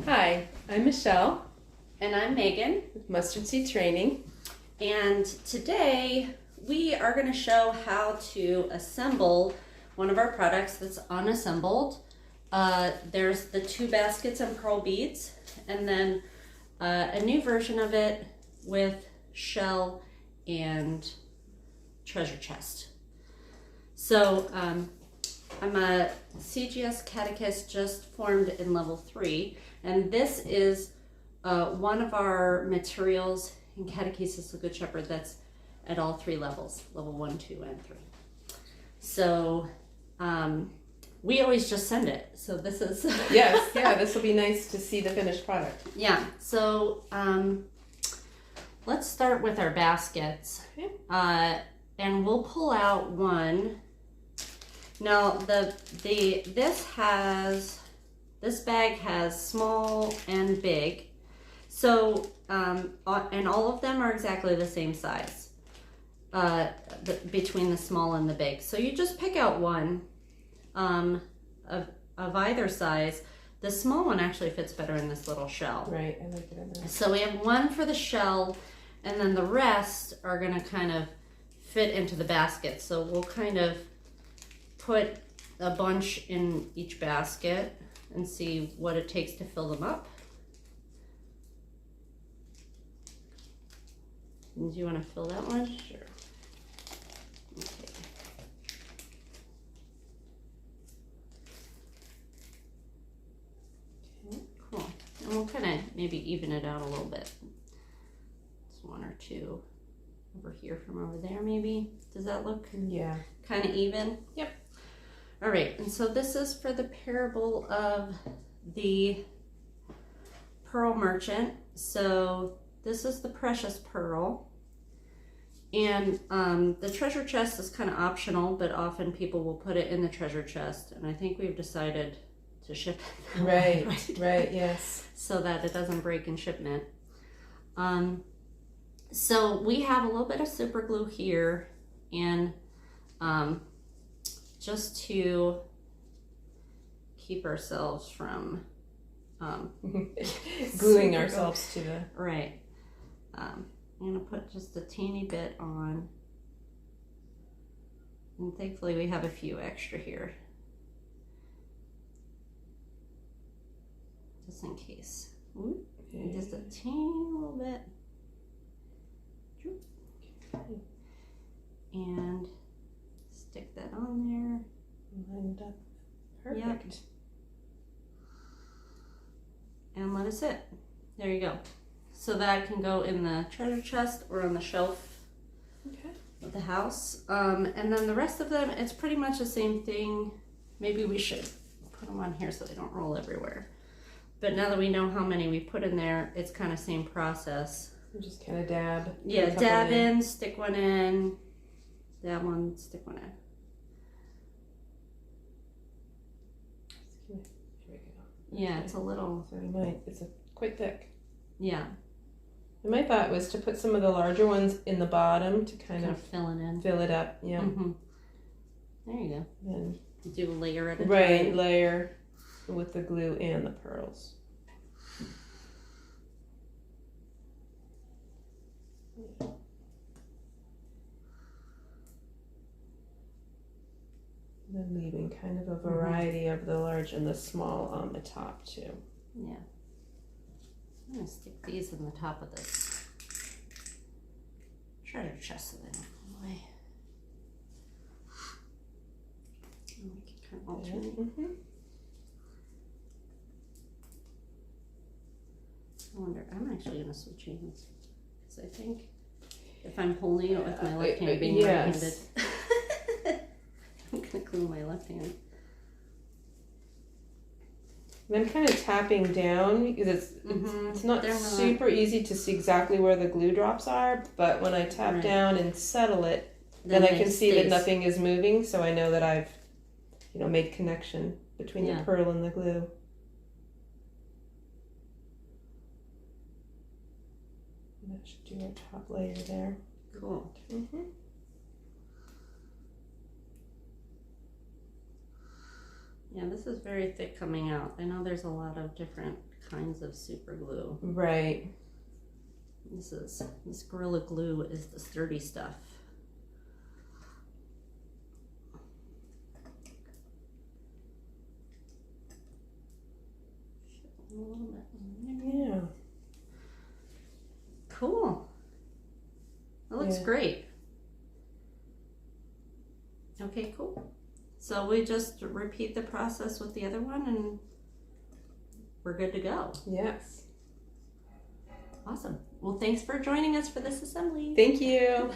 Hi, I'm Michelle And I'm Megan, with Mustard Seed Training. and today we are going to show how to assemble one of our products that's unassembled. There's the 2 baskets and pearl beads, and then a new version of it with shell and treasure chest. So I'm a CGS Catechist just formed in level 3, and this is one of our materials in Catechesis of the Good Shepherd that's at all 3 levels, level 1, 2, and 3. So we always just send it. So this is Yes, yeah, this will be nice to see the finished product. yeah. So let's start with our baskets, Okay. and we'll pull out one. Now this bag has small and big. So, and all of them are exactly the same size between the small and the big. So you just pick out one of either size. The small one actually fits better in this little shell. Right, I like it in there. So we have one for the shell, and then the rest are going to kind of fit into the basket. So we'll kind of put a bunch in each basket and see what it takes to fill them up. Do you want to fill that one? Sure. Okay. Cool. And we'll kind of maybe even it out a little bit. Just 1 or 2 over here from over there, maybe. Does that look Yeah. kind of even? Yep. All right, and so this is for the parable of the pearl merchant. So this is the precious pearl. And the treasure chest is kind of optional, but often people will put it in the treasure chest. And I think we've decided to ship it. Right, yes. So that it doesn't break in shipment. So we have a little bit of super glue here, and just to keep ourselves from Gluing ourselves to the... right. I'm gonna put just a teeny bit on, and thankfully we have a few extra here, just in case. Ooh, and just a teeny little bit, and stick that on there. Lined up. Perfect. Yep. And let it sit. There you go. So that can go in the treasure chest or on the shelf of the house. And then the rest of them, it's pretty much the same thing. Maybe we should put them on here so they don't roll everywhere. But now that we know how many we put in there, it's kind of same process. You just kind of dab. Yeah, dab in, stick one in, dab one, stick one in. Here we go. Yeah, it's a little, So we might, it's quite thick. yeah. And my thought was to put some of the larger ones in the bottom to kind of filling in. fill it up. Yeah. Mm-hmm. There you go. And Do a layer at a right, time. layer with the glue and the pearls. Then leaving kind of a variety of the large and the small on the top too. Yeah. I'm gonna stick these in the top of this treasure chest so they don't go away. And we can kind of alternate. Mm-hmm. I wonder, I'm actually gonna switch hands because I think if I'm holding it with my left hand, being right-handed, I'm gonna glue my left hand. And I'm kind of tapping down because it's not super easy to see exactly where the glue drops are, but when I tap down and settle it, then I can see that nothing is moving, so I know that I've, made connection between the pearl and the glue. And that should do our top layer there. Cool. Yeah, this is very thick coming out. I know there's a lot of different kinds of super glue. Right. This Gorilla Glue is the sturdy stuff. A little bit. Yeah. Cool. That looks great. Okay, cool. So we just repeat the process with the other one and we're good to go. Yes. Awesome. Well, thanks for joining us for this assembly. Thank you.